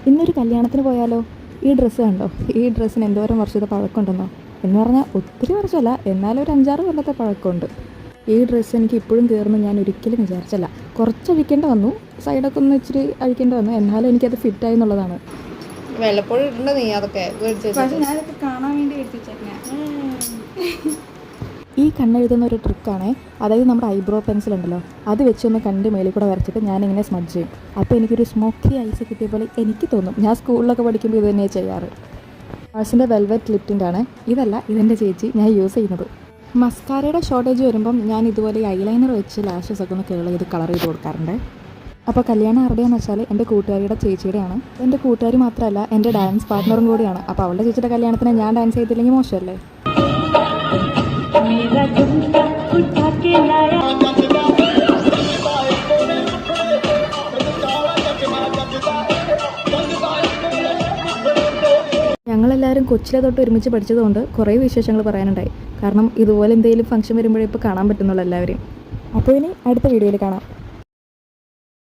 ഇന്നൊരു കല്യാണത്തിന് പോയാലോ? ഈ ഡ്രസ്സ് കണ്ടോ? ഈ ഡ്രസ്സിന് എന്തോരം വർഷത്തെ പഴക്കമുണ്ടെന്നോ? എന്ന് പറഞ്ഞാൽ ഒത്തിരി വർഷമല്ല, എന്നാലും ഒരു 5-6 കൊല്ലത്തെ പഴക്കമുണ്ട്. ഈ ഡ്രസ്സ് എനിക്ക് ഇപ്പോഴും കയറുന്നു ഞാൻ ഒരിക്കലും വിചാരിച്ചല്ല. കുറച്ച് അഴിക്കേണ്ടി വന്നു, സൈഡൊക്കെ ഒന്ന് ഇച്ചിരി അഴിക്കേണ്ടി വന്നു, എന്നാലും എനിക്കത് ഫിറ്റായി എന്നുള്ളതാണ്. വല്ലപ്പോഴും ഇടണ്ട നീ അതൊക്കെ. പക്ഷെ ഞാനതൊക്കെ കാണാൻ വേണ്ടി എടുത്തിച്ചേക്കണേ. ഈ കണ്ണെഴുതുന്ന ഒരു ട്രിക്കാണേ. അതായത് നമ്മുടെ ഐബ്രോ പെൻസിൽ ഉണ്ടല്ലോ, അത് വെച്ചൊന്ന് കണ്ട് മേളിൽ കൂടെ വരച്ചിട്ട് ഞാനിങ്ങനെ സ്മഡ്ജ് ചെയ്യും. അപ്പോൾ എനിക്കൊരു സ്മോക്കി ഐസ് കിട്ടിയ പോലെ എനിക്ക് തോന്നും. ഞാൻ സ്കൂളിലൊക്കെ പഠിക്കുമ്പോൾ ഇത് തന്നെയാണ് ചെയ്യാറ്. മാഴ്സിൻ്റെ വെൽവെറ്റ് ലിപ്റ്റിൻ്റെ ആണ്. ഇതല്ല, ഇതെൻ്റെ ചേച്ചി ഞാൻ യൂസ് ചെയ്യുന്നത്. മസ്കാരയുടെ ഷോർട്ടേജ് വരുമ്പം ഞാൻ ഇതുപോലെ ഐലൈനർ വെച്ച് ലാഷസ് ഒക്കെ ഒന്ന് കേൾ ചെയ്ത് കളർ ചെയ്ത് കൊടുക്കാറുണ്ട്. അപ്പോൾ കല്യാണം ആരുടെയാണെന്ന് വെച്ചാൽ എൻ്റെ കൂട്ടുകാരിയുടെ ചേച്ചിയുടെയാണ്. എൻ്റെ കൂട്ടുകാരി മാത്രമല്ല, എൻ്റെ ഡാൻസ് പാർട്ട്ണറും കൂടിയാണ്. അപ്പോൾ അവളുടെ ചേച്ചിയുടെ കല്യാണത്തിന് ഞാൻ ഡാൻസ് ചെയ്തില്ലെങ്കിൽ മോശമല്ലേ? ഞങ്ങളെല്ലാവരും കൊച്ചിലെ തൊട്ട് ഒരുമിച്ച് പഠിച്ചതുകൊണ്ട് കുറേ വിശേഷങ്ങൾ പറയാനുണ്ടായി. കാരണം ഇതുപോലെ എന്തെങ്കിലും ഫംഗ്ഷൻ വരുമ്പോഴേ ഇപ്പോൾ കാണാൻ പറ്റുന്നുള്ളൂ എല്ലാവരെയും. അപ്പോൾ ഇനി അടുത്ത വീഡിയോയിൽ കാണാം.